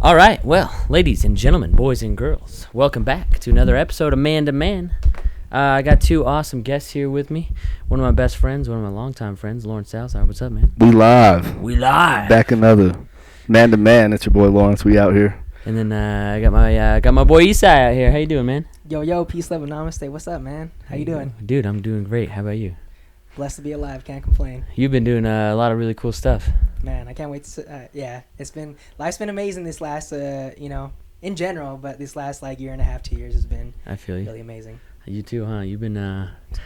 All right, well, ladies and gentlemen, boys and girls, welcome back to another episode of Man to Man. I got two awesome guests here with me. One of my best friends, one of my longtime friends, Lawrence Salazar. What's up, man? We live. Back another Man to Man. It's your boy Lawrence. We out here. And then I got my boy Esai out here. How you doing, man? Yo, peace, love, and namaste. What's up, man? How you doing? Dude, I'm doing great. How about you? Blessed to be alive. Can't complain. You've been doing a lot of really cool stuff. Man, I can't wait to. Life's been amazing this last, in general, but this last year and a half, 2 years has been. I feel you. Really amazing. You too, huh? You've been.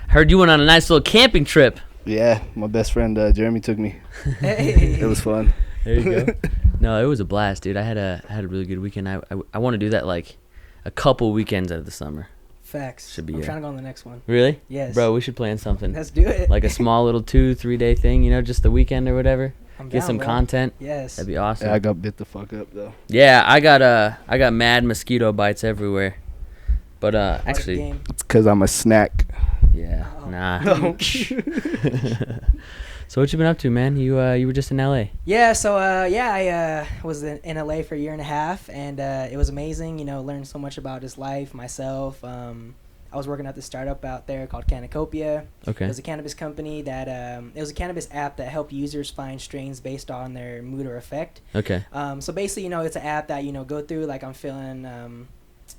Heard you went on a nice little camping trip. Yeah, my best friend Jeremy took me. Hey. It was fun. There you go. No, it was a blast, dude. I had a really good weekend. I want to do that like a couple weekends out of the summer. Facts. Should be. I'm trying to go on the next one. Really? Yes. Bro, we should plan something. Let's do it. Like a small little 2-3 day thing, just the weekend or whatever. Get down, some bro. content. Yes. That'd be awesome. Yeah, I got bit the fuck up though. Yeah, I got mad mosquito bites everywhere. But actually, it's because I'm a snack. yeah, Oh. nah. So what you been up to, man? You were just in LA. Yeah, so I was in LA for a year and a half, and it was amazing. Learned so much about his life, myself. I was working at the startup out there called Cannacopia. Okay. It was a cannabis company that it was a cannabis app that helped users find strains based on their mood or affect. Okay. So basically, it's an app that go through like I'm feeling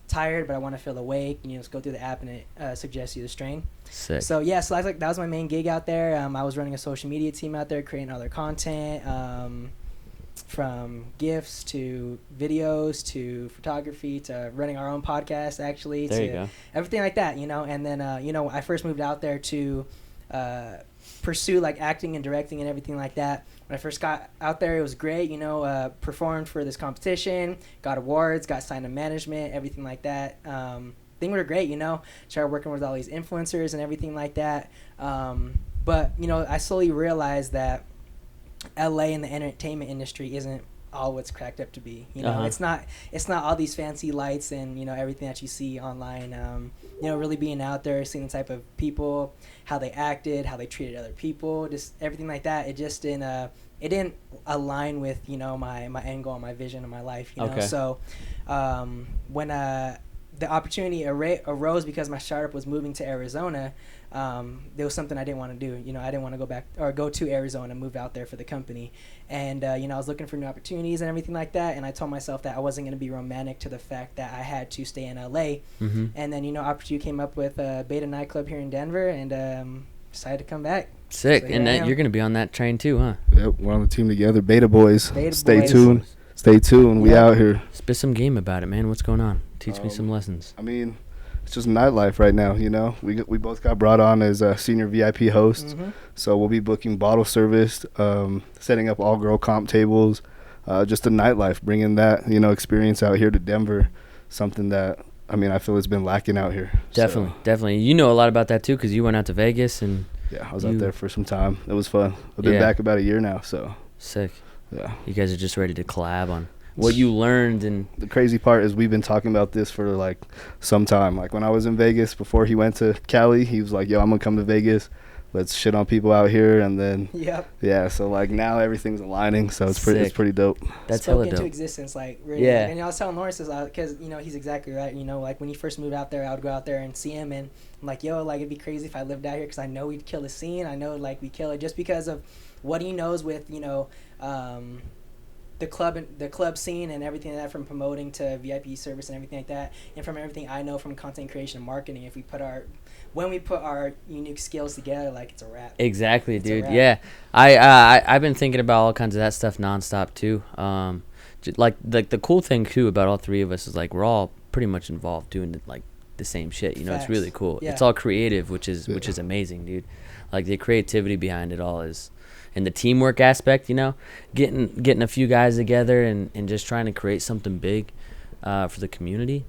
tired, but I want to feel awake. Just go through the app and it suggests you the strain. Sick. So yeah, so that was my main gig out there. I was running a social media team out there, creating all their content, from GIFs to videos to photography to running our own podcast, actually. There to you go. everything like that, And then I first moved out there to pursue like acting and directing and everything like that. When I first got out there, it was great. Performed for this competition, got awards, got signed to management, everything like that. Things were great, Started working with all these influencers and everything like that. But I slowly realized that LA and the entertainment industry isn't all what's cracked up to be. It's not all these fancy lights and everything that you see online. Really being out there, seeing the type of people, how they acted, how they treated other people, just everything like that. It just didn't align with my end goal, my vision of my life. Okay. So when the opportunity arose because my startup was moving to Arizona, there was something I didn't want to do. I didn't want to go back or go to Arizona, move out there for the company. And, I was looking for new opportunities and everything like that. And I told myself that I wasn't going to be romantic to the fact that I had to stay in LA. Mm-hmm. And then, opportunity came up with Beta nightclub here in Denver and decided to come back. Sick. So And you're going to be on that train too, huh? Yep, we're on the team together. Beta boys. Stay boys. tuned. Stay tuned. We out here. Spit some game about it, man. What's going on? Teach me some lessons. I mean, it's just nightlife right now, We both got brought on as senior VIP hosts, so we'll be booking bottle service, setting up all-girl comp tables, just the nightlife, bringing that, experience out here to Denver, something that, I feel it's been lacking out here. Definitely. You know a lot about that, too, because you went out to Vegas and... Yeah, I was out there for some time. It was fun. I've been back about a year now, so... Sick. Yeah. You guys are just ready to collab on what you learned. And the crazy part is we've been talking about this for some time. When I was in Vegas before he went to Cali, he was like, yo, I'm gonna come to Vegas, let's shit on people out here. And then so now everything's aligning, so it's pretty dope. That's spoke hella into dope. Existence, really. Yeah. And I was telling Lawrence because he's exactly right. When he first moved out there, I would go out there and see him, and I'm like, yo, it'd be crazy if I lived out here because I know we'd kill the scene. I know we'd kill it just because of what he knows with the club scene and everything like that, from promoting to VIP service and everything like that, and from everything I know from content creation and marketing. If we put our unique skills together, it's a wrap. Exactly, It's dude. Yeah, I've been thinking about all kinds of that stuff nonstop too. The cool thing too about all three of us is we're all pretty much involved doing the same shit. It's really cool. Yeah. It's all creative, which is amazing, dude. The creativity behind it all is. And the teamwork aspect, getting a few guys together and just trying to create something big for the community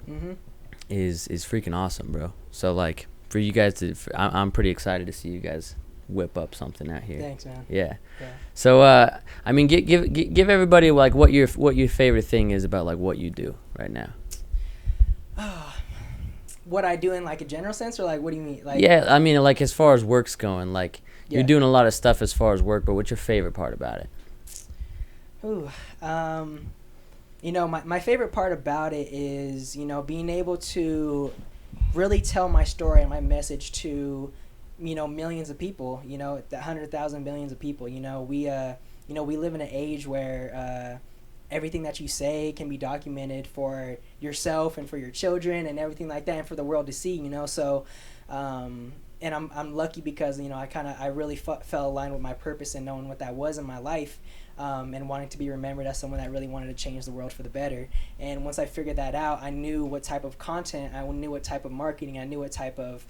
is freaking awesome, bro. So for you guys I'm pretty excited to see you guys whip up something out here. Thanks, man. Yeah. So give everybody what your favorite thing is about what you do right now. What I do in a general sense, or what do you mean? As far as work's going, you're doing a lot of stuff as far as work, but what's your favorite part about it? Ooh, you know, my favorite part about it is, you know, being able to really tell my story and my message to, you know, millions of people, you know, 100,000 millions of people. You know, we live in an age where everything that you say can be documented for yourself and for your children and everything like that, and for the world to see, you know. So and I'm lucky because, you know, I really fell aligned with my purpose and knowing what that was in my life, and wanting to be remembered as someone that really wanted to change the world for the better. And once I figured that out, I knew what type of content, I knew what type of marketing, I knew what type of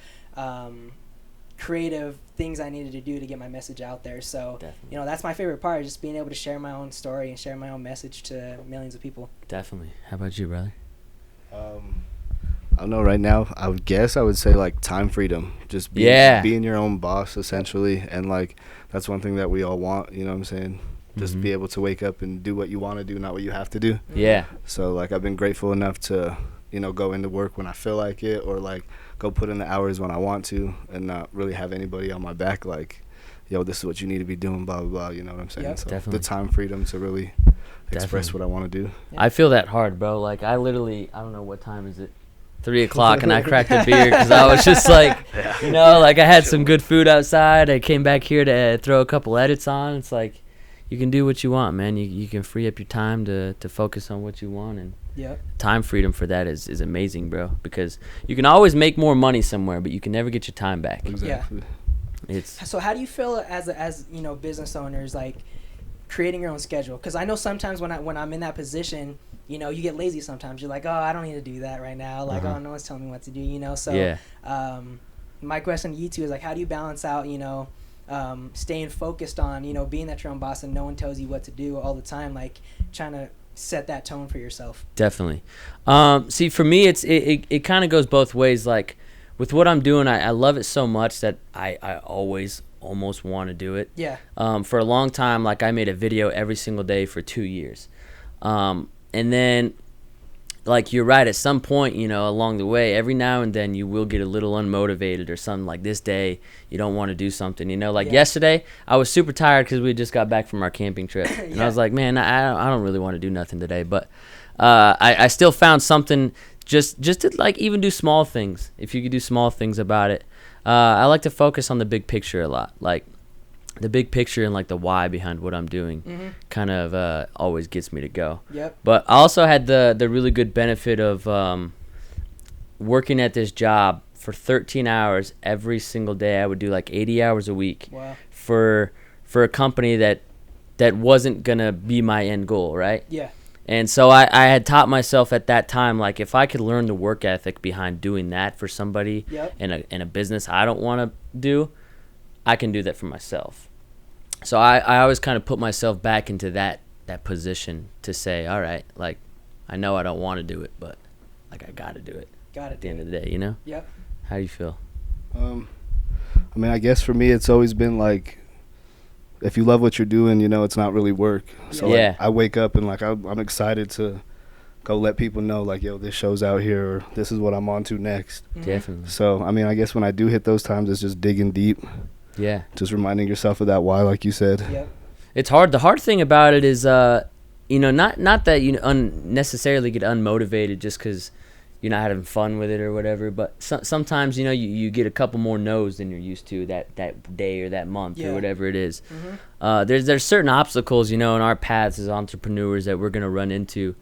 creative things I needed to do to get my message out there. So, Definitely. you know, that's my favorite part, just being able to share my own story and share my own message to millions of people. Definitely. How about you, brother? I don't know. Right now, I would say like time freedom, just being your own boss essentially, and like that's one thing that we all want. You know what I'm saying? Just be able to wake up and do what you want to do, not what you have to do. Yeah. So like I've been grateful enough to, you know, go into work when I feel like it, or like go put in the hours when I want to, and not really have anybody on my back like, yo, this is what you need to be doing, blah blah blah. You know what I'm saying? Yep. So Definitely. the time freedom to really express what I want to do. I feel that hard, bro. Like I don't know what time is it. 3 o'clock, and I cracked a beer because I was just like, you know, like I had some good food outside. I came back here to throw a couple edits on. It's like, you can do what you want, man. You can free up your time to focus on what you want, and time freedom for that is amazing, bro. Because you can always make more money somewhere, but you can never get your time back. Exactly. It's So how do you feel as you know, business owners, like creating your own schedule? Because I know sometimes when I'm in that position, you know, you get lazy sometimes. You're like, oh, I don't need to do that right now. Like, oh, no one's telling me what to do, you know? So my question to you two is, like, how do you balance out, you know, staying focused on, you know, being that your own boss and no one tells you what to do all the time, like trying to set that tone for yourself? Definitely. See, for me, it kind of goes both ways. Like with what I'm doing, I love it so much that I always almost want to do it. Yeah. For a long time, like I made a video every single day for 2 years. And then, like, you're right, at some point, you know, along the way, every now and then you will get a little unmotivated or something. Like this day, you don't want to do something, you know? Like yesterday, I was super tired because we just got back from our camping trip. And I was like, man, I don't really want to do nothing today. But I still found something just to, like, even do small things. If you could do small things about it. I like to focus on the big picture a lot. Like, the big picture and like the why behind what I'm doing kind of always gets me to go. Yep. But I also had the really good benefit of working at this job for 13 hours every single day. I would do like 80 hours a week. Wow. For a company that wasn't gonna be my end goal, right? Yeah. And so I had taught myself at that time, like, if I could learn the work ethic behind doing that for somebody in a business I don't want to do, I can do that for myself. So I always kind of put myself back into that position to say, all right, like, I know I don't want to do it, but like I got to do it. At the end of the day, you know? Yep. How do you feel? I mean, I guess for me, it's always been like, if you love what you're doing, you know, it's not really work. So like, I wake up and like I'm excited to go let people know, like, yo, this show's out here, or this is what I'm on to next. Definitely. So I mean, I guess when I do hit those times, it's just digging deep. Yeah. Just reminding yourself of that why, like you said. Yep. It's hard. The hard thing about it is, you know, not that you unnecessarily get unmotivated just because you're not having fun with it or whatever, but sometimes, you know, you get a couple more no's than you're used to that day or that month or whatever it is. There's certain obstacles, you know, in our paths as entrepreneurs that we're going to run into.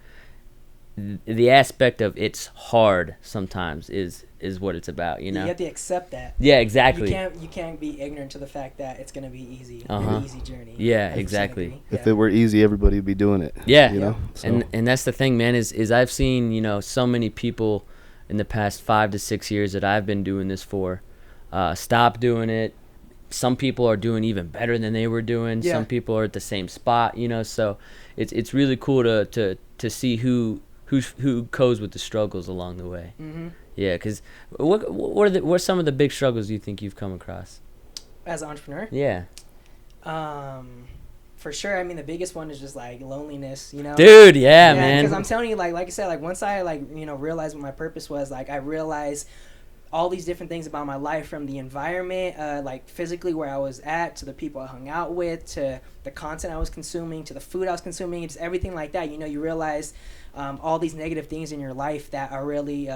The aspect of it's hard sometimes is what it's about, you know. You have to accept that. Yeah, exactly. You can't be ignorant to the fact that it's going to be easy. An easy journey. Yeah, exactly. If it were easy, everybody would be doing it. Yeah. You know? So. And that's the thing, man, is I've seen, you know, so many people in the past 5 to 6 years that I've been doing this for stop doing it. Some people are doing even better than they were doing. Some people are at the same spot, you know. So it's really cool to see who goes with the struggles along the way. Yeah, because what are some of the big struggles you think you've come across as an entrepreneur? Yeah. For sure. I mean, the biggest one is just like loneliness, you know. Dude, yeah, man. Because I'm telling you, like I said, like once I realized what my purpose was, like I realized all these different things about my life, from the environment, like physically where I was at, to the people I hung out with, to the content I was consuming, to the food I was consuming, just everything like that. You know, you realize all these negative things in your life that are really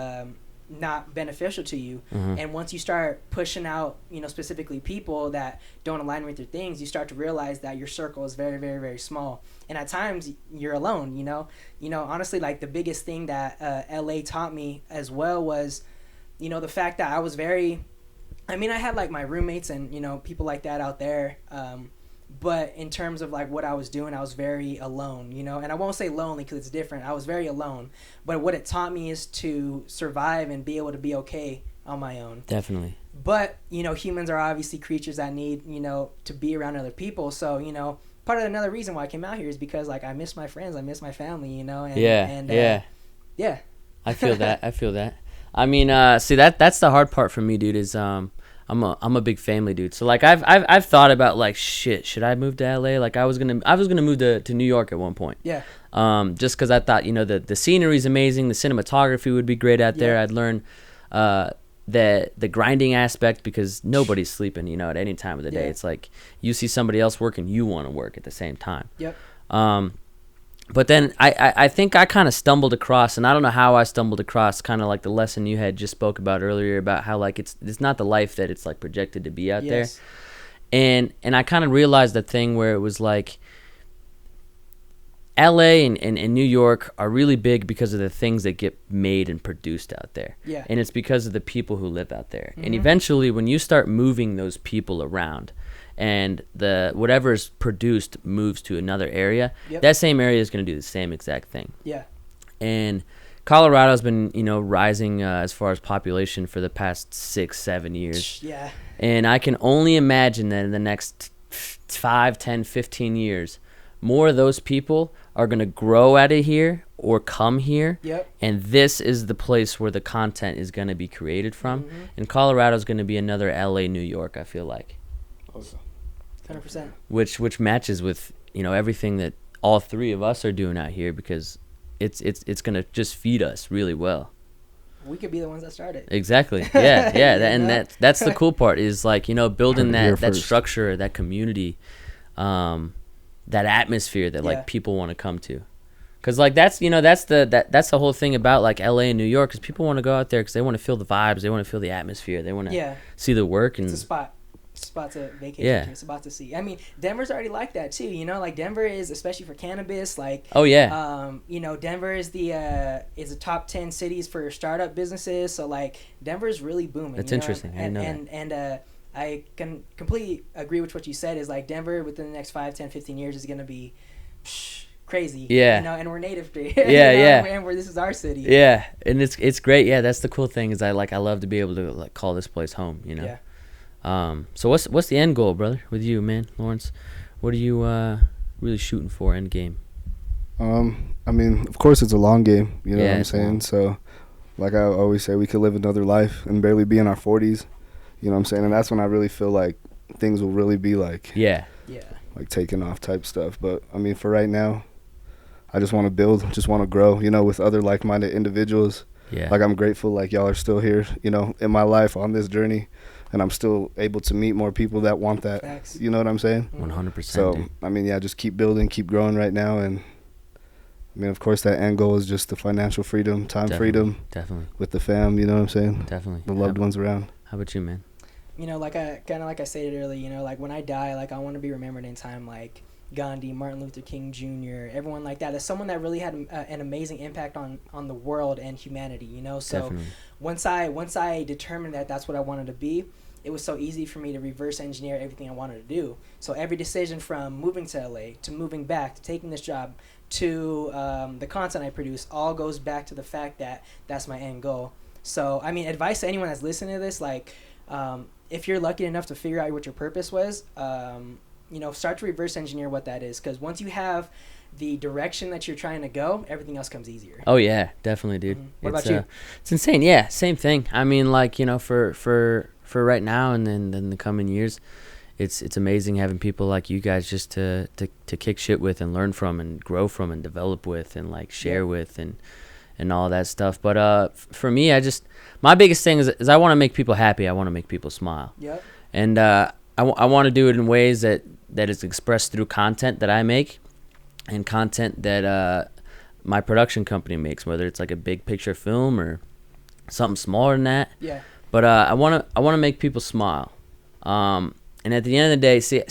not beneficial to you. And once you start pushing out, you know, specifically people that don't align with your things, you start to realize that your circle is very, very, very small. And at times you're alone, you know, honestly, like the biggest thing that LA taught me as well was, you know, the fact that I was very, I mean, I had like my roommates and, you know, people like that out there. But in terms of like what I was doing, I was very alone, you know, and I won't say lonely because it's different. I was very alone. But what it taught me is to survive and be able to be okay on my own. Definitely. But, you know, humans are obviously creatures that need, you know, to be around other people. So, you know, part of another reason why I came out here is because like I miss my friends, I miss my family, you know. And, yeah. I feel that. I mean, see that's the hard part for me, dude. Is I'm a big family dude. So like I've thought about like shit, should I move to LA? Like I was gonna move to New York at one point. Yeah. Just because I thought, you know, the scenery is amazing, the cinematography would be great out there. I'd learn the grinding aspect because nobody's sleeping, you know, at any time of the day. It's like you see somebody else working, you want to work at the same time. Yep. But then I think I kind of stumbled across, and I don't know how I stumbled across kind of like the lesson you had just spoke about earlier about how like it's not the life that it's like projected to be out there. And I kind of realized that thing where it was like LA and New York are really big because of the things that get made and produced out there. Yeah. And it's because of the people who live out there. And eventually when you start moving those people around, and the whatever's produced moves to another area, that same area is going to do the same exact thing. Yeah. And Colorado's been, you know, rising as far as population for the past 6-7 years. Yeah. And I can only imagine that in the next 5, 10, 15 years, more of those people are going to grow out of here or come here. Yep. And this is the place where the content is going to be created from. And Colorado's going to be another LA, New York, I feel like. Awesome. 100%. Which matches with, you know, everything that all three of us are doing out here, because it's gonna just feed us really well. We could be the ones that started. Exactly. Yeah. That's the cool part is like, you know, building that structure, that community, that atmosphere that like people want to come to. Cause like that's the whole thing about like LA and New York is people want to go out there because they want to feel the vibes, they want to feel the atmosphere, they want to see the work, and it's a spot to vacation to. It's about to see. I mean, Denver's already like that too, you know, like Denver is, especially for cannabis, like you know, Denver is the top 10 cities for startup businesses, so like Denver's really booming. That's interesting. And I can completely agree with what you said is like Denver within the next 5, 10, 15 years is going to be crazy. Yeah. You know, and we're native to it. And this is our city. Yeah. And it's great. Yeah, that's the cool thing is I love to be able to like call this place home, you know. Yeah. So what's the end goal, brother, with you, man, Lawrence? What are you really shooting for, end game? I mean, of course it's a long game, you know what I'm saying? Long. So like I always say, we could live another life and barely be in our 40s, you know what I'm saying? And that's when I really feel like things will really be like like taking off type stuff. But I mean, for right now, I just want to build, just want to grow, you know, with other like-minded individuals. Yeah. Like I'm grateful like y'all are still here, you know, in my life on this journey. And I'm still able to meet more people that want that. Facts. You know what I'm saying? 100%. So, dude. I mean, just keep building, keep growing right now. And, I mean, of course, that end goal is just the financial freedom, time freedom. Definitely. With the fam, you know what I'm saying? Definitely. The loved ones around. How about you, man? You know, like I stated earlier, you know, like when I die, like I want to be remembered in time like Gandhi, Martin Luther King Jr., everyone like that. As someone that really had an amazing impact on the world and humanity, you know? So once I determined that that's what I wanted to be, it was so easy for me to reverse engineer everything I wanted to do. So every decision from moving to LA to moving back to taking this job to the content I produce all goes back to the fact that that's my end goal. So, I mean, advice to anyone that's listening to this, like, if you're lucky enough to figure out what your purpose was, you know, start to reverse engineer what that is. Because once you have the direction that you're trying to go, everything else comes easier. Oh, yeah, definitely, dude. What about you? It's insane. Yeah, same thing. I mean, like, you know, for right now and then the coming years, it's amazing having people like you guys just to kick shit with and learn from and grow from and develop with and like share with and all that stuff. But for me, my biggest thing is I want to make people happy. I want to make people smile. Yep. And I want to do it in ways that is expressed through content that I make and content that my production company makes, whether it's like a big picture film or something smaller than that. Yeah. But I wanna make people smile. And at the end of the day, see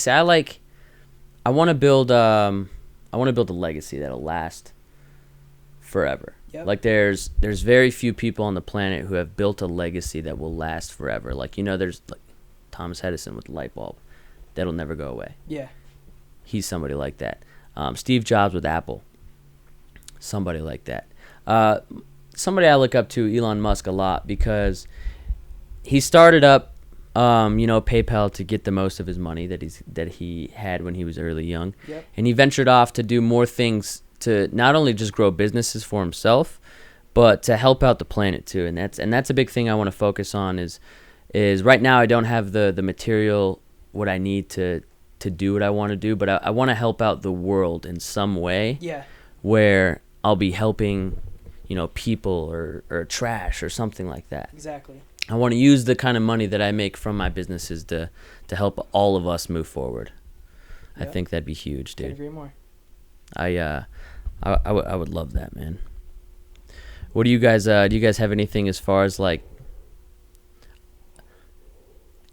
I wanna build a legacy that'll last forever. Yep. Like there's very few people on the planet who have built a legacy that will last forever. Like, you know, there's like Thomas Edison with the light bulb. That'll never go away. Yeah. He's somebody like that. Steve Jobs with Apple. Somebody like that. Somebody I look up to, Elon Musk, a lot, because he started up PayPal to get the most of his money that he had when he was early young. Yep. And he ventured off to do more things to not only just grow businesses for himself, but to help out the planet too. And that's a big thing I want to focus on is right now I don't have the material what I need to do what I want to do, but I want to help out the world in some way. Yeah. Where I'll be helping, people or trash or something like that. Exactly. I want to use the kind of money that I make from my businesses to help all of us move forward. Yep. I think that'd be huge, dude. Can't agree more. I would love that, man. What do you guys have anything as far as like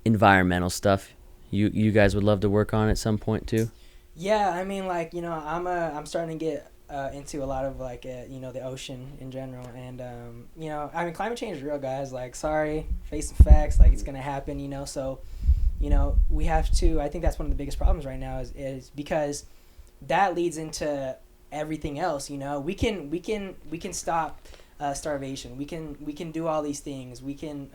environmental stuff you guys would love to work on at some point too? Yeah, I mean, like, I'm starting to get into a lot of like the ocean in general, and I mean, climate change is real, guys. Like, sorry, face the facts. Like, it's gonna happen. So we have to. I think that's one of the biggest problems right now is because that leads into everything else. We can stop starvation. We can do all these things. We can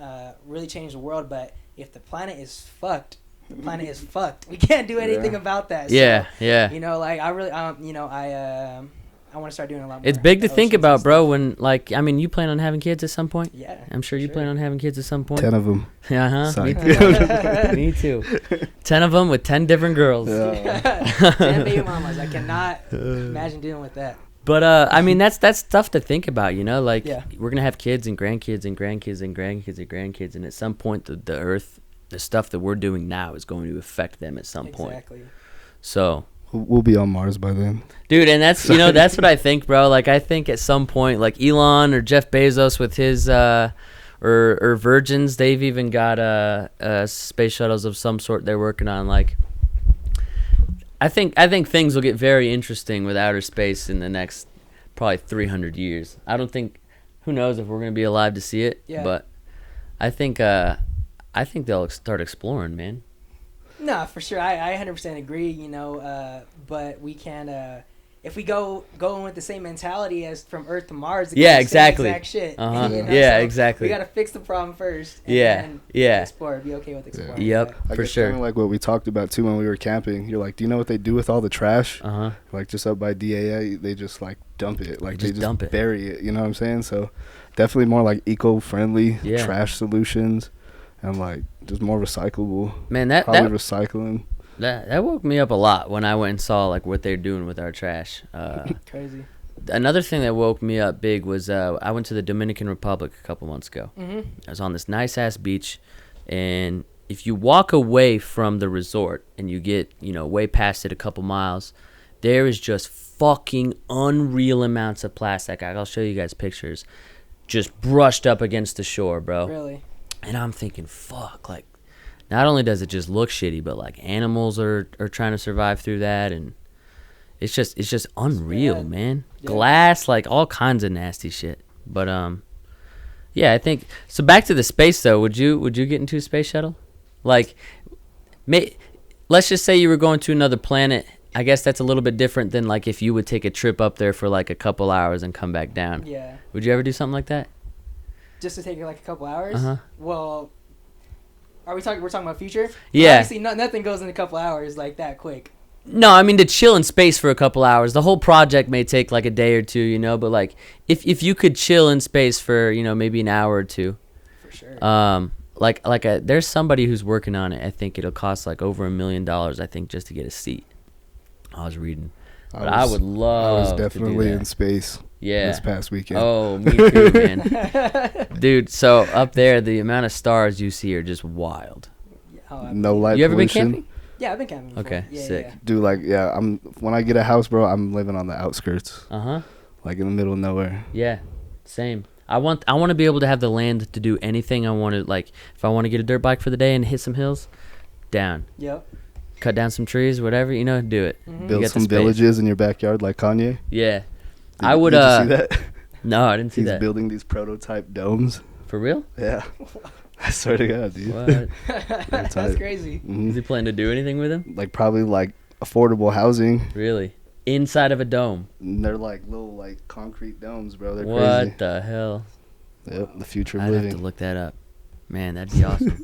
really change the world. But if the planet is fucked, the planet is fucked. We can't do anything about that. Yeah, so, yeah. Like I really, I want to start doing a lot more. It's big to think about, bro. When you plan on having kids at some point? Yeah. I'm sure you plan on having kids at some point. 10 of them. Me too. Me too. 10 of them with 10 different girls. Yeah. 10 baby mamas. I cannot imagine dealing with that. But I mean, that's tough to think about, Like, Yeah. we're gonna have kids and grandkids and grandkids and grandkids and grandkids, and at some point, the Earth, the stuff that we're doing now, is going to affect them at some point. Exactly. So We'll be on Mars by then. dude, and that's that's what I think, bro. Like, I think at some point, like Elon or Jeff Bezos with his or Virgins, they've even got space shuttles of some sort they're working on. Like, I think things will get very interesting with outer space in the next probably 300 years. I don't think, who knows if we're gonna be alive to see it. Yeah. But I think they'll start exploring, man. No, for sure. I 100% agree, but we can, if we go in with the same mentality as from Earth to Mars, it's Yeah, the same exactly. exact shit. Uh-huh. So Yeah, exactly. We got to fix the problem first. And Yeah, then yeah. explore, be okay with exploring. Yep, I for guess sure. Kind of like what we talked about too when we were camping. You're like, do you know what they do with all the trash? Uh-huh. Like just up by DAA, they just like dump it. Like they just dump it. bury it. You know what I'm saying? So definitely more like eco-friendly trash solutions, and like just more recyclable. Man, that recycling. That woke me up a lot when I went and saw like what they're doing with our trash. Crazy. Another thing that woke me up big was I went to the Dominican Republic a couple months ago. Mm-hmm. I was on this nice ass beach, and if you walk away from the resort and you get way past it a couple miles, there is just fucking unreal amounts of plastic. I'll show you guys pictures, just brushed up against the shore, bro. Really? And I'm thinking, fuck, like, not only does it just look shitty, but like animals are trying to survive through that, and it's just unreal, man. Yeah. Glass, like all kinds of nasty shit. But yeah, I think so. Back to the space though. Would you get into a space shuttle? Like, let's just say you were going to another planet. I guess that's a little bit different than like if you would take a trip up there for like a couple hours and come back down. Yeah. Would you ever do something like that? Just to take like a couple hours? Uh-huh. Well, we're talking about future? Yeah. Obviously, nothing goes in a couple hours like that quick. No, I mean to chill in space for a couple hours. The whole project may take like a day or two, but like if you could chill in space for maybe an hour or two. For sure. There's somebody who's working on it. I think it'll cost like over $1 million. I think just to get a seat. I was reading, but I would love. I was definitely to do that. In space. Yeah. This past weekend. Oh, me too, man. Dude, so up there, the amount of stars you see are just wild. No light pollution. You ever been camping? Yeah, I've been camping before. Okay, Yeah, sick. yeah. Dude, like, yeah, when I get a house, bro, I'm living on the outskirts. Uh-huh. like in the middle of nowhere. Yeah, same. I want to be able to have the land to do anything I want to. Like, if I want to get a dirt bike for the day and hit some hills, down. Yep. Cut down some trees, whatever, you know, do it. Mhm. Build get the some space. villages in your backyard like Kanye. Yeah. Did, I would. Did you see that? No, I didn't see He's that. building these prototype domes. For real? Yeah. I swear to God, dude. What? That's tight. crazy. Mhm. Is he planning to do anything with him? Like probably like affordable housing. Really? Inside of a dome? And they're like little like concrete domes, bro. They're What crazy. the hell? Yep, the future of I'd have living. to look that up. Man, that'd be awesome.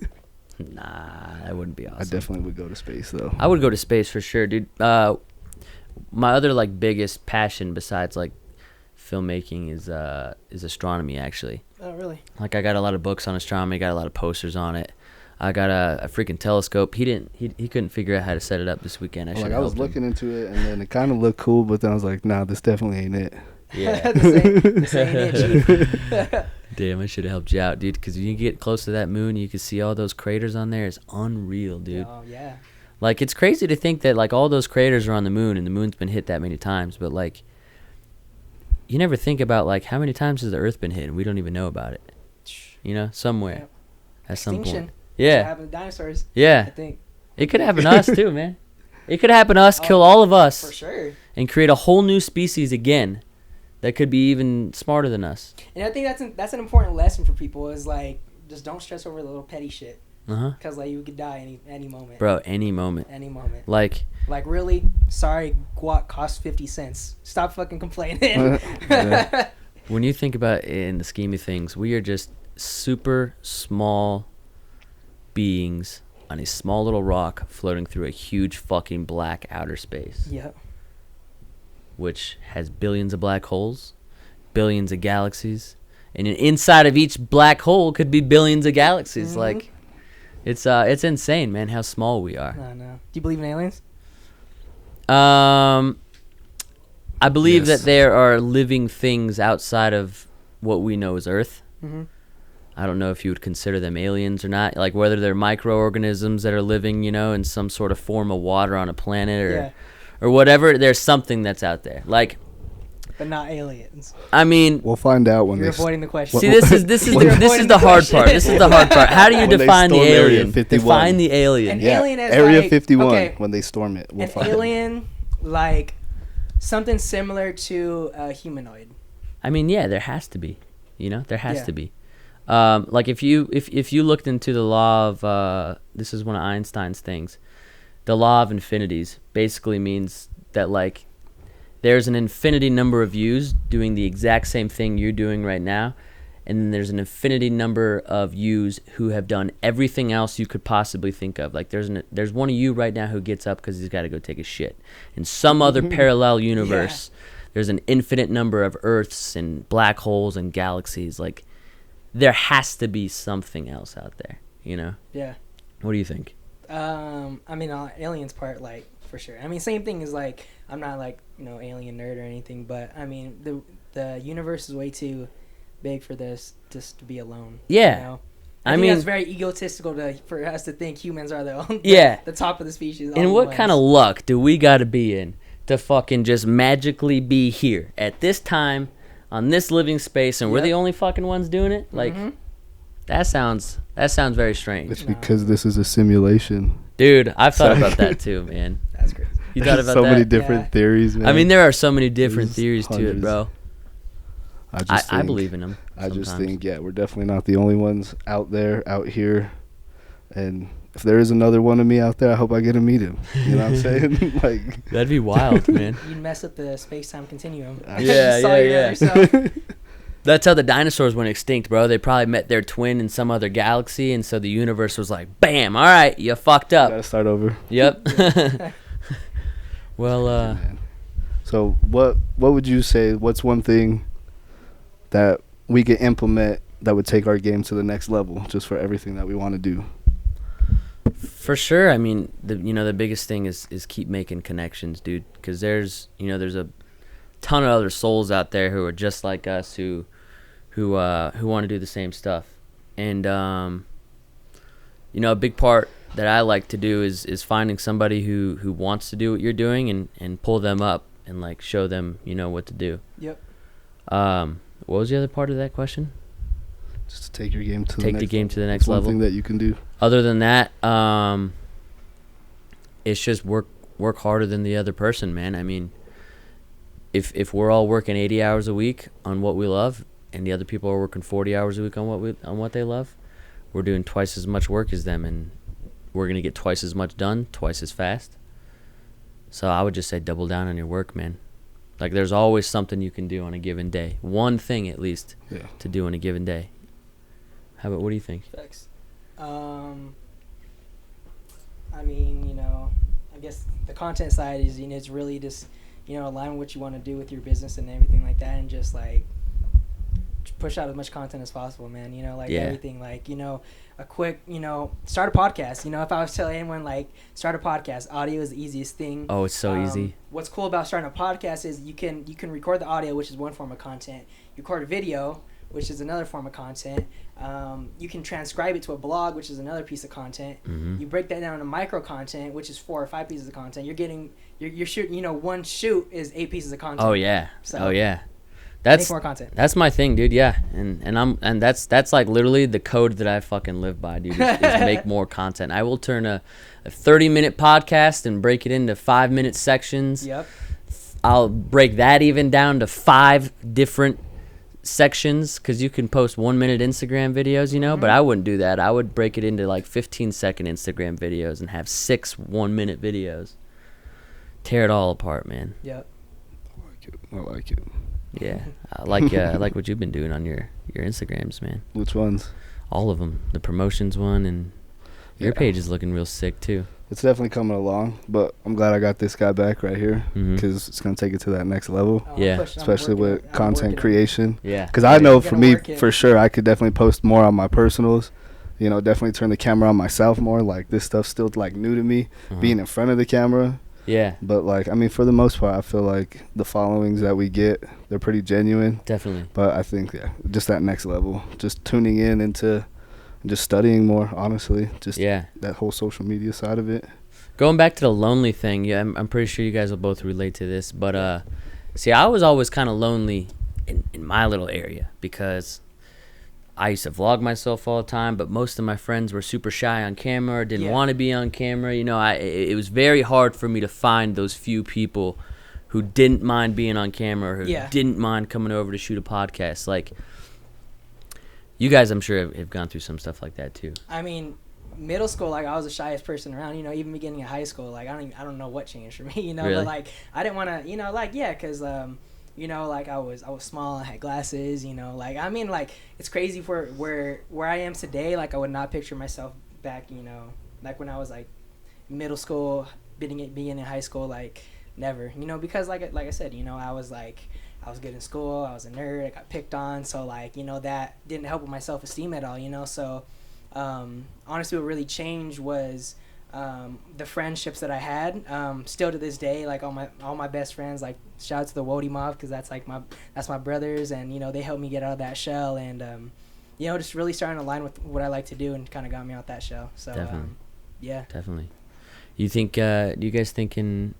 Nah, that wouldn't be awesome. I definitely would go to space though. I would go to space for sure, dude. My other like biggest passion besides like filmmaking is astronomy, actually. Oh, really? Like, I got a lot of books on astronomy, got a lot of posters on it. I got a freaking telescope. He couldn't figure out how to set it up this weekend. I was looking into it and then it kind of looked cool, but then I was like, nah, this definitely ain't it. Yeah. This ain't it, Chief. Damn, I should have helped you out, dude. Because you get close to that moon, you can see all those craters on there. It's unreal, dude. Oh, yeah. Like, it's crazy to think that like all those craters are on the moon, and the moon's been hit that many times. But like, you never think about like how many times has the Earth been hit, and we don't even know about it. You know, somewhere Yep. at some Extinction. point. What Yeah, happened to dinosaurs, I yeah. think. It could happen to us too, man. It could happen to us, Oh, kill all of us, For sure. and create a whole new species again that could be even smarter than us. And I think that's an important lesson for people is, like, just don't stress over the little petty shit. Uh-huh. Because, like, you could die any moment. Bro, any moment. Any moment. Like, Like, really? Sorry, guac cost 50 cents. Stop fucking complaining. Yeah. when you think about it in the scheme of things, we are just super small beings on a small little rock floating through a huge fucking black outer space, Yep. which has billions of black holes, billions of galaxies, and inside of each black hole could be billions of galaxies. Mhm. Like, it's insane, man, how small we are. No. Do you believe in aliens? I believe Yes. that there are living things outside of what we know as Earth. Mm-hmm. I don't know if you would consider them aliens or not, like whether they're microorganisms that are living, you know, in some sort of form of water on a planet or whatever. There's something that's out there. Like, But not aliens. I mean, We'll find out when You're they avoiding the question. see, this is You're this is avoiding the the hard part. question. This is the hard part. How do you When they define the storm Area alien? 51. Define the alien. And yeah, alien is Area like- 51 okay. when they storm it. We'll An find alien, like something similar to a humanoid. I mean, yeah, there has to be. You know, there has Yeah. to be. Like if you looked into the law of this is one of Einstein's things. The law of infinities basically means that like there's an infinity number of yous doing the exact same thing you're doing right now, and then there's an infinity number of yous who have done everything else you could possibly think of. Like there's one of you right now who gets up because he's got to go take a shit. In some other parallel universe, there's an infinite number of Earths and black holes and galaxies. Like, there has to be something else out there, you know? Yeah. What do you think? I mean, aliens part, like, for sure. I mean, same thing is, like, I'm not, like, alien nerd or anything, but, I mean, the universe is way too big for this just to be alone. Yeah. You know? I think mean, that's very egotistical for us to think humans are the Yeah. the top of the species. and what kind of luck do we got to be in to fucking just magically be here at this time on this living space, and we're Yep. the only fucking ones doing it? Like, that sounds very strange. It's because this is a simulation. Dude, I've thought Sorry. about that too, man. That's crazy. You thought There's about so that? many different Yeah. theories, man. I mean, there are so many different There's theories to it, hundreds. bro. I think- believe in them. I just sometimes. think, yeah, we're definitely not the only ones out there, out here. And if there is another one of me out there, I hope I get to meet him. You know what I'm saying? Like, That'd be wild, man. You'd mess up the space-time continuum. Yeah, You saw yeah, yourself. That's how the dinosaurs went extinct, bro. They probably met their twin in some other galaxy, and so the universe was like, bam, all right, you fucked up. gotta start over. Yep. Well, Man. So what would you say? What's one thing that we could implement that would take our game to the next level, just for everything that we want to do? for sure. I mean, the biggest thing is keep making connections, dude, because there's a ton of other souls out there who are just like us who want to do the same stuff. And a big part that I like to do is finding somebody who wants to do what you're doing and pull them up and like show them what to do. Yep. What was the other part of that question? Just to take your game to Take the the next game level. to the next It's one level. thing that you can do. Other than that, it's just work harder than the other person, man. I mean, if we're all working 80 hours a week on what we love, and the other people are working 40 hours a week on what they love, we're doing twice as much work as them, and we're gonna get twice as much done, twice as fast. So I would just say double down on your work, man. Like, there's always something you can do on a given day. One thing at least to do on a given day. What do you think? Thanks. I mean, you know, I guess the content side is, you know, it's really just, you know, align what you want to do with your business and everything like that, and just like push out as much content as possible, man. You know, like everything, like, you know, a quick, you know, start a podcast. You know, if I was telling anyone, like, start a podcast, audio is the easiest thing. Oh, it's so easy. What's cool about starting a podcast is you can record the audio, which is one form of content. You record a video, which is another form of content. You can transcribe it to a blog, which is another piece of content. Mm-hmm. You break that down into micro content, which is 4 or 5 pieces of content. You're shooting, you know, one shoot is 8 pieces of content. Oh yeah. So That's make more content. That's my thing, dude. Yeah, and that's like literally the code that I fucking live by, dude. Is make more content. I will turn a 30-minute podcast and break it into 5-minute sections. Yep. I'll break that even down to 5 different sections, because you can post 1-minute Instagram videos, you know. But I wouldn't do that. I would break it into like 15-second Instagram videos and have 6 1-minute videos. Tear it all apart, man. Yep. I like it. Yeah, I like what you've been doing on your Instagrams, man. Which ones? All of them. The promotions one, and your page is looking real sick too. It's definitely coming along, but I'm glad I got this guy back right here, because it's going to take it to that next level. Yeah. Especially with content creation. Yeah. Because I know for me, it. for sure, I could definitely post more on my personals. You know, definitely turn the camera on myself more. Like, this stuff's still, like, new to me, being in front of the camera. Yeah. But, like, I mean, for the most part, I feel like the followings that we get, they're pretty genuine. Definitely. But I think, just that next level. Just tuning in into just studying more, honestly. Just that whole social media side of it. Going back to the lonely thing, yeah, I'm pretty sure you guys will both relate to this. But, see, I was always kind of lonely in my little area, because I used to vlog myself all the time, but most of my friends were super shy on camera, didn't want to be on camera. You know, it was very hard for me to find those few people who didn't mind being on camera, who didn't mind coming over to shoot a podcast. Like, you guys, I'm sure, have gone through some stuff like that too. I mean, middle school, like, I was the shyest person around, you know. Even beginning of high school, like, I don't know what changed for me, you know. Really? But, like, I didn't want to, you know, like, because you know, like, I was small, I had glasses, you know. Like, I mean, like, it's crazy for where I am today. Like, I would not picture myself back, you know, like when I was like middle school, beginning of high school, like, never, you know. Because like I said, you know, I was good in school, I was a nerd, I got picked on, so, like, you know, that didn't help with my self-esteem at all, you know. So honestly, what really changed was the friendships that I had. Still to this day, like, all my best friends, like, shout out to the Wody Mob, because that's my brothers, and, you know, they helped me get out of that shell, and you know, just really starting to align with what I like to do, and kind of got me out that shell. So Definitely. You think do you guys thinking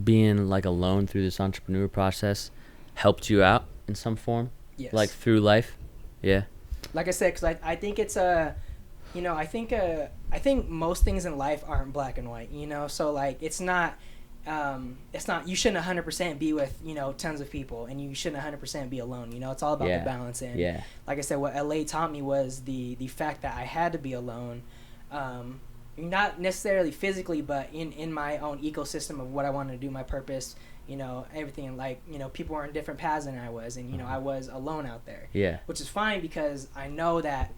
being, like, alone through this entrepreneur process helped you out in some form? Yes. Like, through life? Yeah. Like I said, because I think it's you know, I think most things in life aren't black and white, you know. So, like, it's not you shouldn't 100% be with, you know, tons of people, and you shouldn't 100% be alone, you know. It's all about the balance. And like I said, what LA taught me was the fact that I had to be alone, not necessarily physically, but in my own ecosystem of what I wanted to do, my purpose, you know, everything. Like, you know, people were in different paths than I was, and, you know, I was alone out there, which is fine, because I know that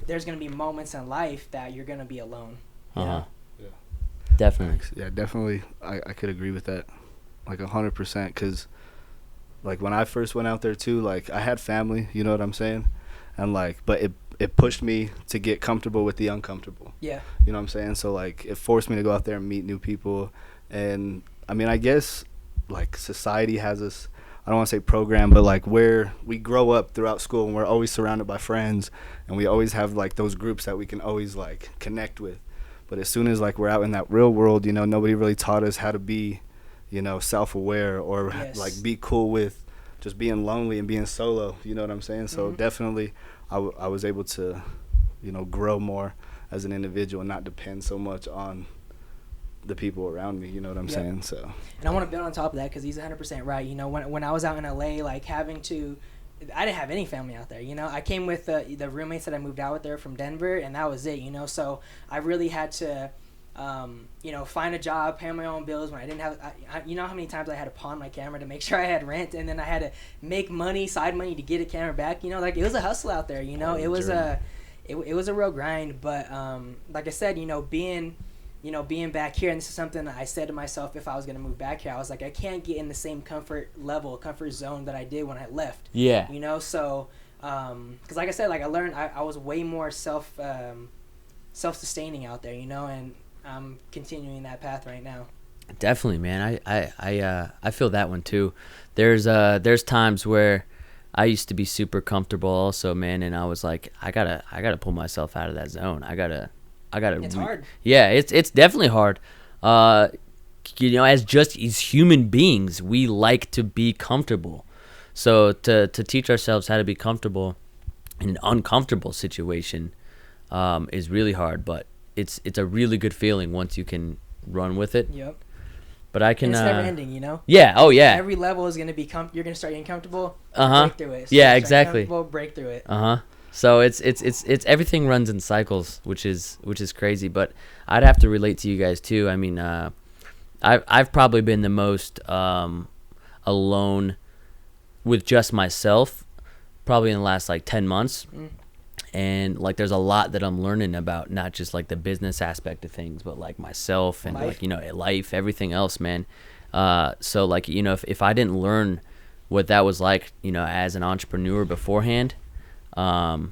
there's going to be moments in life that you're going to be alone. Yeah. Definitely. Yeah, definitely. I could agree with that, like, 100%, because, like, when I first went out there too, like, I had family, you know what I'm saying? And, like, but it pushed me to get comfortable with the uncomfortable. Yeah. You know what I'm saying? So, like, it forced me to go out there and meet new people. And, I mean, I guess, like, society has us, I don't want to say program, but, like, where we grow up throughout school and we're always surrounded by friends, and we always have, like, those groups that we can always, like, connect with. But as soon as, like, we're out in that real world, you know, nobody really taught us how to be, you know, self-aware or like be cool with just being lonely and being solo. You know what I'm saying? So definitely, I was able to, grow more as an individual and not depend so much on the people around me. You know what I'm saying? So. And I want to build on top of that because he's 100% right. When I was out in LA, like having to. I didn't have any family out there, I came with the roommates that I moved out with there from Denver, and that was it, so I really had to, find a job, pay my own bills when I didn't have, how many times I had to pawn my camera to make sure I had rent, and then I had to make money, side money to get a camera back, like it was a hustle out there, it was it was a real grind, but like I said, being back here, and this is something that I said to myself if I was going to move back here, I was like, I can't get in the same comfort zone that I did when I left. Yeah. So, because like I said, like I learned, I was way more self-sustaining out there, and I'm continuing that path right now. Definitely, man. I feel that one too. There's times where I used to be super comfortable also, man, and I was like, I gotta pull myself out of that zone. I gotta. It's hard. Yeah, it's definitely hard. As human beings, we like to be comfortable. So to teach ourselves how to be comfortable in an uncomfortable situation is really hard. But it's a really good feeling once you can run with it. Yep. But I can. And it's never ending, Yeah. Oh yeah. Every level is gonna be you're gonna start getting comfortable. Break through it. Yeah. Exactly. Break through it. So it's everything runs in cycles, which is crazy. But I'd have to relate to you guys too. I mean, I've probably been the most alone with just myself, probably in the last like 10 months. And like, there's a lot that I'm learning about, not just like the business aspect of things, but like myself and life. Life, everything else, man. So like, if I didn't learn what that was like, as an entrepreneur beforehand, it'd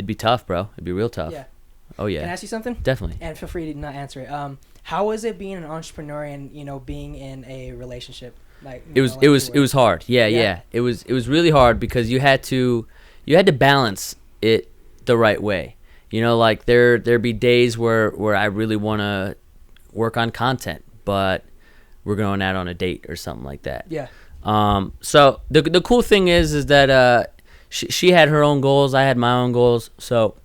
be tough, bro. It'd be real tough. Yeah. Oh yeah. Can I ask you something? Definitely. And feel free to not answer it. How was it being an entrepreneur and being in a relationship? Like it was hard. Yeah. It was really hard because you had to balance it the right way. Like there'd be days where I really want to work on content, but we're going out on a date or something like that. Yeah. So the cool thing is that she had her own goals, I had my own goals. So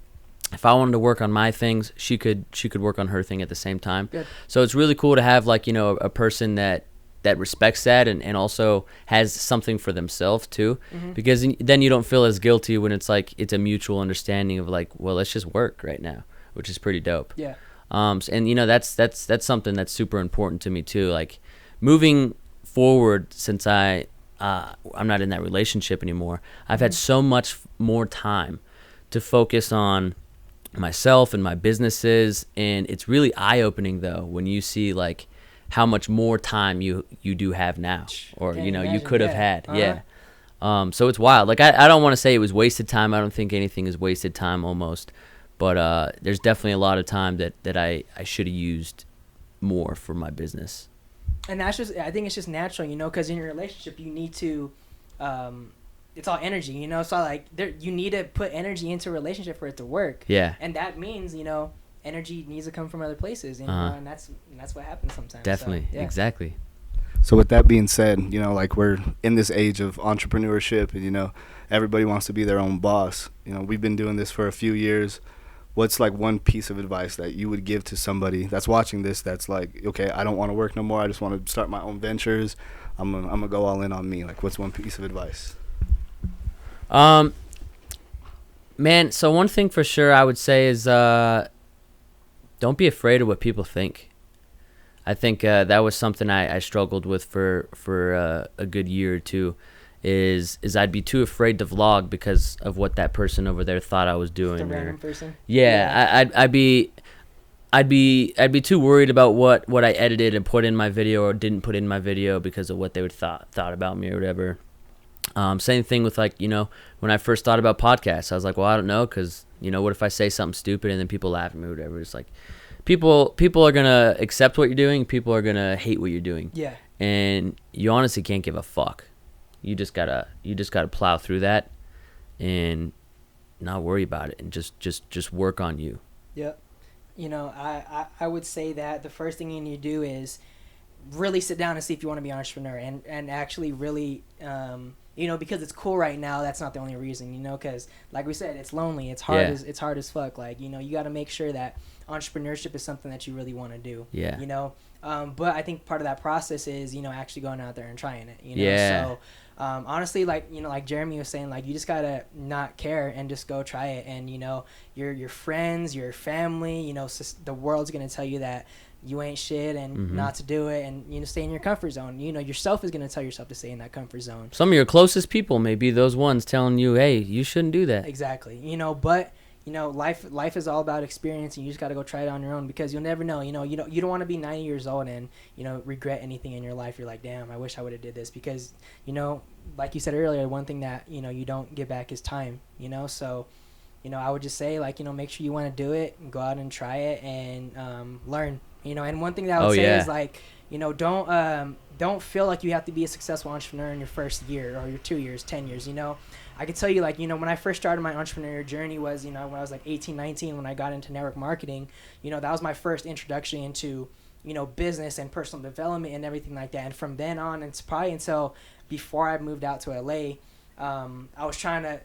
if I wanted to work on my things, she could work on her thing at the same time. Good. So it's really cool to have like, a person that respects that and also has something for themselves too, because then you don't feel as guilty when it's like it's a mutual understanding of like, well, let's just work right now, which is pretty dope. Yeah. And that's something that's super important to me too. Like moving forward, since I'm not in that relationship anymore, I've had so much more time to focus on myself and my businesses, and it's really eye-opening though when you see like how much more time you do have now, or you could have had. So it's wild. Like I don't want to say it was wasted time. I don't think anything is wasted time almost, but there's definitely a lot of time that I should have used more for my business. And I think it's just natural, because in your relationship you need to, it's all energy, so like you need to put energy into a relationship for it to work. Yeah. And that means, energy needs to come from other places, and that's what happens sometimes. Definitely. So, yeah. Exactly. So with that being said, like we're in this age of entrepreneurship and, everybody wants to be their own boss. We've been doing this for a few years. What's like one piece of advice that you would give to somebody that's watching this that's like, okay, I don't want to work no more. I just want to start my own ventures. I'm gonna go all in on me. Like, what's one piece of advice? Man, so one thing for sure I would say is don't be afraid of what people think. I think that was something I struggled with for a good year or two. Is I'd be too afraid to vlog because of what that person over there thought I was doing. The random person. Yeah, I'd be too worried about what I edited and put in my video or didn't put in my video because of what they would thought about me or whatever. Same thing with like, when I first thought about podcasts, I was like, well, I don't know, because what if I say something stupid and then people laugh at me or whatever. It's like people are gonna accept what you're doing, people are gonna hate what you're doing. Yeah. And you honestly can't give a fuck. You just gotta plow through that and not worry about it and just work on you. Yep. I would say that the first thing you need to do is really sit down and see if you want to be an entrepreneur, and actually really, because it's cool right now. That's not the only reason, because like we said, it's lonely. It's hard. It's hard as fuck. Like, you got to make sure that entrepreneurship is something that you really want to do. Yeah. But I think part of that process is, actually going out there and trying it. Yeah. So, honestly, like, like Jeremy was saying, like, you just gotta not care and just go try it. And, your friends, your family, the world's gonna tell you that you ain't shit and not to do it, and stay in your comfort zone. Yourself is gonna tell yourself to stay in that comfort zone. Some of your closest people may be those ones telling you, hey, you shouldn't do that. Exactly. But life is all about experience, and you just got to go try it on your own, because you'll never know. You don't want to be 90 years old and regret anything in your life. You're like, damn, I wish I would have did this, because like you said earlier, one thing that you don't get back is time. So I would just say, like, make sure you want to do it and go out and try it and learn. And one thing that I would say is, like, don't feel like you have to be a successful entrepreneur in your first year or your 2 years, 10 years. I can tell you, like, when I first started my entrepreneurial journey was, when I was like 18, 19, when I got into network marketing, that was my first introduction into, business and personal development and everything like that. And from then on, it's probably until before I moved out to LA, I was trying to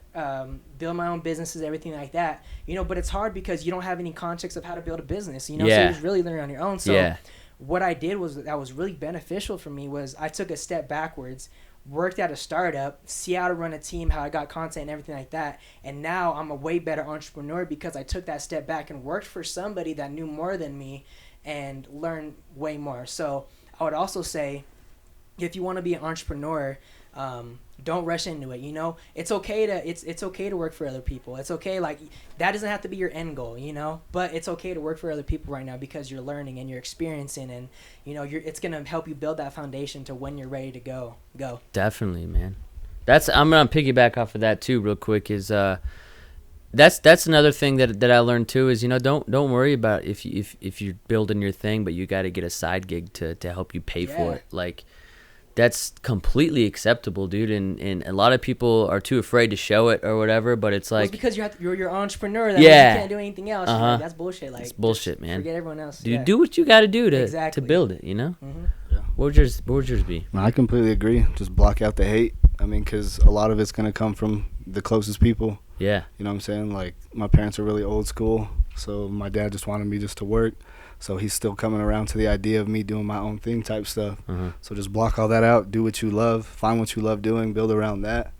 build my own businesses, everything like that, but it's hard because you don't have any context of how to build a business, so you just really learn on your own. So what I did that was really beneficial for me was I took a step backwards, worked at a startup, see how to run a team, how I got content and everything like that. And now I'm a way better entrepreneur because I took that step back and worked for somebody that knew more than me and learned way more. So I would also say, if you want to be an entrepreneur, don't rush into it. It's okay to work for other people. It's okay. Like, that doesn't have to be your end goal, but it's okay to work for other people right now because you're learning and you're experiencing, and it's going to help you build that foundation to when you're ready to go. Definitely, man. I'm going to piggyback off of that too real quick, is that's another thing that I learned too, is don't worry about if you're building your thing, but you got to get a side gig to help you pay for it. Like, that's completely acceptable, dude, and a lot of people are too afraid to show it or whatever, but it's like, because you're your entrepreneur, that means you can't do anything else. Like, that's bullshit. Like, it's bullshit, man. Forget everyone else. Dude, do what you got to do to build it, What would yours be? I completely agree. Just block out the hate. I mean, because a lot of it's going to come from the closest people. Yeah. You know what I'm saying? Like, my parents are really old school, so my dad just wanted me just to work. So he's still coming around to the idea of me doing my own thing type stuff. So just block all that out. Do what you love. Find what you love doing. Build around that.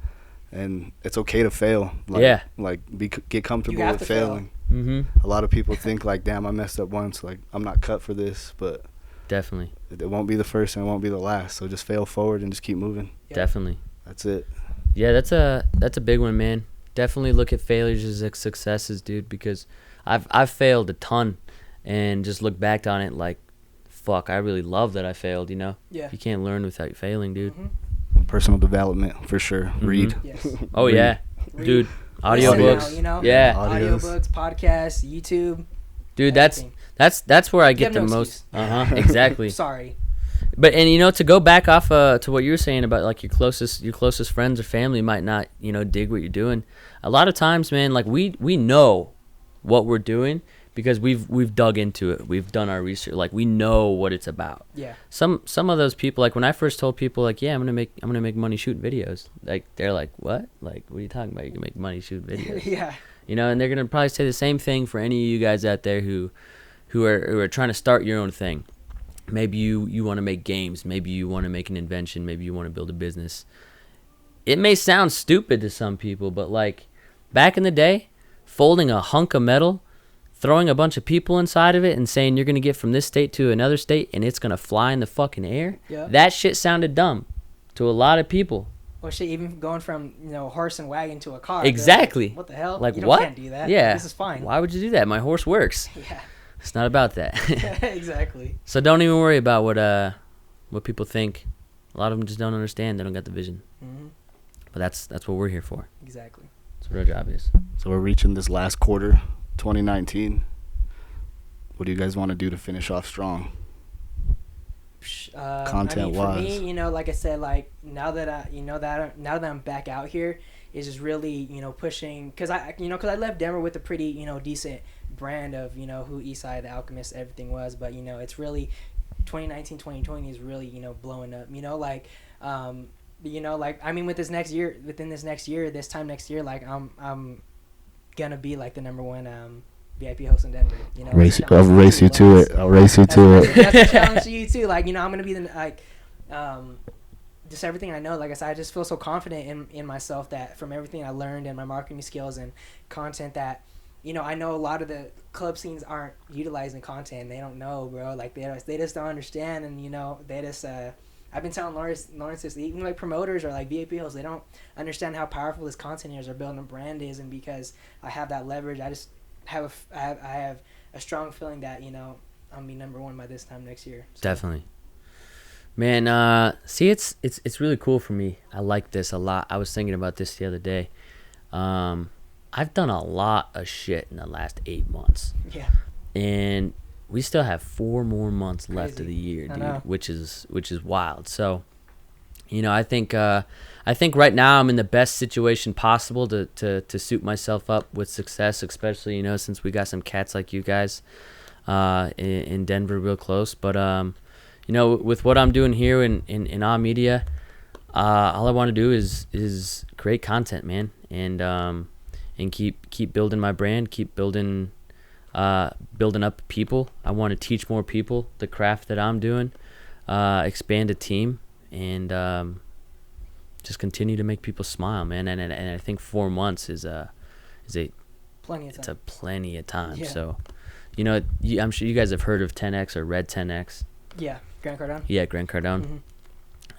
And it's okay to fail. Get comfortable with failing. A lot of people think, like, damn, I messed up once. Like, I'm not cut for this. But definitely, it won't be the first and it won't be the last. So just fail forward and just keep moving. Definitely. That's it. Yeah, that's a big one, man. Definitely look at failures as successes, dude, because I've failed a ton. And just look back on it like, fuck, I really love that I failed, Yeah. You can't learn without failing, dude. Personal development, for sure. Read. Yes. Oh, Read. Yeah. Dude, audiobooks. Yeah. Audiobooks, podcasts, YouTube. Dude, that's where I get the most. Exactly. Sorry. But, and, to go back off to what you were saying about, like, your closest friends or family might not, dig what you're doing. A lot of times, man, like, we know what we're doing, because we've dug into it. We've done our research. Like, we know what it's about. Yeah. Some of those people, like, when I first told people, like, yeah, I'm gonna make money shooting videos, like, they're like, what? Like, what are you talking about? You can make money shooting videos. Yeah. And they're gonna probably say the same thing for any of you guys out there who are trying to start your own thing. Maybe you want to make games. Maybe you want to make an invention. Maybe you want to build a business. It may sound stupid to some people, but, like, back in the day, folding a hunk of metal, throwing a bunch of people inside of it and saying you're going to get from this state to another state and it's going to fly in the fucking air. Yeah. That shit sounded dumb to a lot of people. Well, shit, even going from, horse and wagon to a car. Exactly. Like, what the hell? Like, you what? Can't do that. Yeah. This is fine. Why would you do that? My horse works. Yeah. It's not about that. Exactly. So don't even worry about what people think. A lot of them just don't understand. They don't got the vision. But that's what we're here for. Exactly. That's what our job is. So we're reaching this last quarter, 2019. What do you guys want to do to finish off strong? Content wise, for me, like I said, like, now that I'm back out here, is just really, pushing, because I left Denver with a pretty, decent brand of, who Esai the Alchemist everything was, but, it's really 2019, 2020 is really, blowing up, like, like, I mean, within this next year, this time next year, like, I'm gonna be like the number one VIP host in Denver. I'll race you to it. That's a challenge to you too. Like, I'm gonna be just everything I know. Like I said, I just feel so confident in myself that from everything I learned and my marketing skills and content that, I know a lot of the club scenes aren't utilizing content. They don't know, bro. Like they just don't understand, and they just. I've been telling Lawrence this, even like promoters or like VIP hosts, they don't understand how powerful this content is or building a brand is, and because I have that leverage, I just have I have a strong feeling that I'll be number one by this time next year. So. Definitely, man. See, it's really cool for me. I like this a lot. I was thinking about this the other day. I've done a lot of shit in the last 8 months. Yeah. And we still have 4 more months left of the year, dude, which is wild. So, I think right now I'm in the best situation possible to suit myself up with success, especially, since we got some cats like you guys in Denver real close. But, with what I'm doing here in our media, all I want to do is create content, man, and keep building my brand, keep building up people. I want to teach more people the craft that I'm doing, expand a team, and just continue to make people smile, man. And I think 4 months is plenty of time. It's a plenty of time. Yeah. So, I'm sure you guys have heard of 10X or Red 10X. Yeah, Grant Cardone. Yeah, Grant Cardone. Mm-hmm.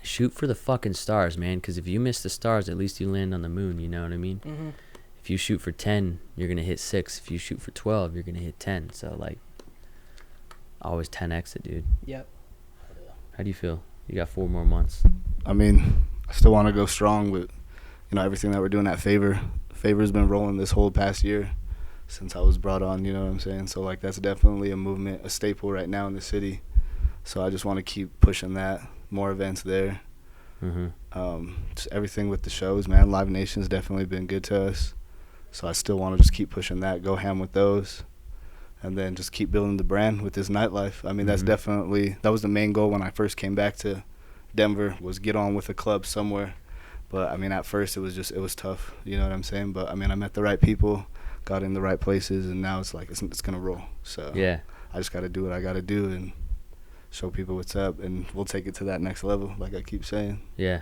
Shoot for the fucking stars, man. Because if you miss the stars, at least you land on the moon. You know what I mean? Mm-hmm. If you shoot for 10, you're going to hit 6. If you shoot for 12, you're going to hit 10. So, like, always 10X it, dude. Yep. How do you feel? You got 4 more months. I mean, I still want to go strong with, everything that we're doing at Favor. Favor's been rolling this whole past year since I was brought on, you know what I'm saying? So, like, that's definitely a movement, a staple right now in the city. So I just want to keep pushing that, more events there. Mm-hmm. Just everything with the shows, man. Live Nation's definitely been good to us. So I still want to just keep pushing that, go ham with those, and then just keep building the brand with this nightlife. I mean, that's definitely, that was the main goal when I first came back to Denver, was get on with a club somewhere. But, I mean, at first it was tough, you know what I'm saying? But, I mean, I met the right people, got in the right places, and now it's like it's going to roll. So yeah, I just got to do what I got to do and show people what's up, and we'll take it to that next level, like I keep saying. Yeah.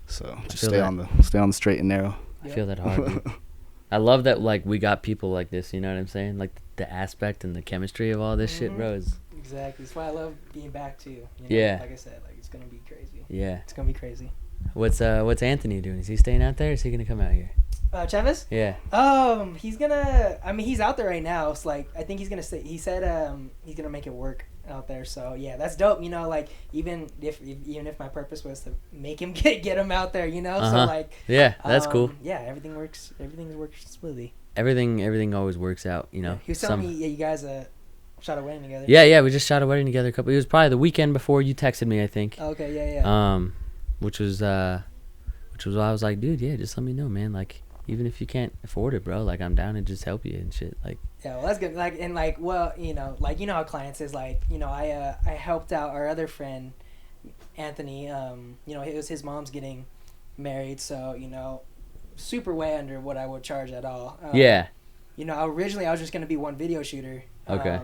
So just stay on the straight and narrow. I feel that hard, dude. I love that, like, we got people like this, you know what I'm saying? Like, the aspect and the chemistry of all this shit, bro. Exactly. That's why I love being back, too. Yeah. Like I said, like, it's going to be crazy. Yeah. It's going to be crazy. What's Anthony doing? Is he staying out there, or is he going to come out here? Chavez? Yeah. He's gonna, he's out there right now. It's like, I think he's going to stay. He said he's going to make it work out there. So, yeah, that's dope. Like, even if my purpose was to make him get him out there, So, like. Yeah, that's cool. Yeah, everything works smoothly. Everything always works out, He was telling me, you guys shot a wedding together. Yeah, we just shot a wedding together it was probably the weekend before you texted me, I think. Okay, yeah. Which was why I was like, dude, yeah, just let me know, man. Like, even if you can't afford it, bro, like, I'm down to just help you and shit. Like, yeah, well, that's good. Like, and like, well, how clients is like, I helped out our other friend, Anthony. It was his mom's getting married, so super way under what I would charge at all. Yeah. Originally I was just gonna be one video shooter. Okay.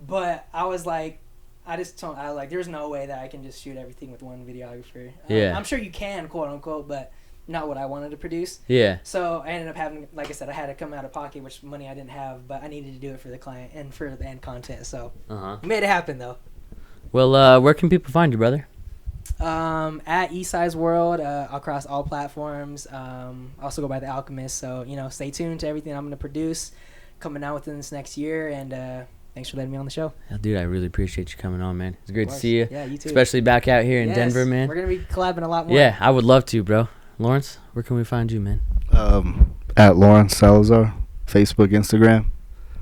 But I was like, there's no way that I can just shoot everything with one videographer. Yeah. I'm sure you can, quote unquote, but not what I wanted to produce. Yeah. So I ended up having, like I said, I had to come out of pocket, which money I didn't have, but I needed to do it for the client and for the end content. So we made it happen, though. Well, where can people find you, brother? At Esai's World, across all platforms. Also go by The Alchemist. So, stay tuned to everything I'm going to produce coming out within this next year. And thanks for letting me on the show. Yeah, dude, I really appreciate you coming on, man. It's great to see you. Yeah, you too. Especially back out here in Denver, man. We're going to be collabing a lot more. Yeah, I would love to, bro. Lawrence, where can we find you, man? At Lawrence Salazar, Facebook, Instagram.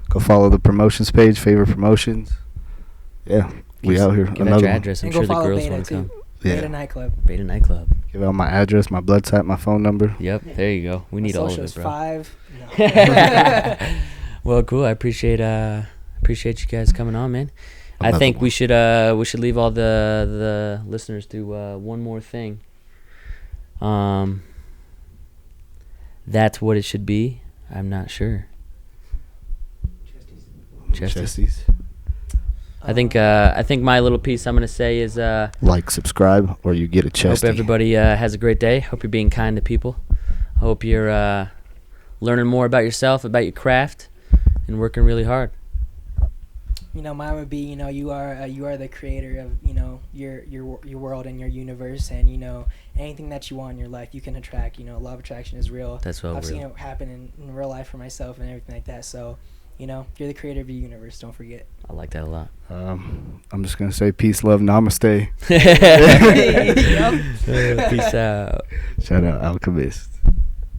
Go follow the promotions page, Favor Promotions. Yeah, we out here. Give out your address. I'm and sure go the girls Beta want to come. Yeah. Beta Nightclub. Beta Nightclub. Give out my address, my blood type, my phone number. Yep, there you go. We need all of it, bro. 5. No. Well, cool. I appreciate you guys coming on, man. I think we should leave all the listeners to one more thing. That's what it should be. I'm not sure. Chesties. I think my little piece I'm gonna say is like, subscribe, or you get a chesty. Hope everybody has a great day. Hope you're being kind to people. Hope you're learning more about yourself, about your craft, and working really hard. Mine would be, you are the creator of, your world and your universe, and, anything that you want in your life, you can attract. Law of attraction is real. That's well I've real. seen it happen in real life for myself and everything like that. So, you're the creator of your universe. Don't forget. I like that a lot. I'm just going to say peace, love, namaste. Peace out. Shout out Alchemist.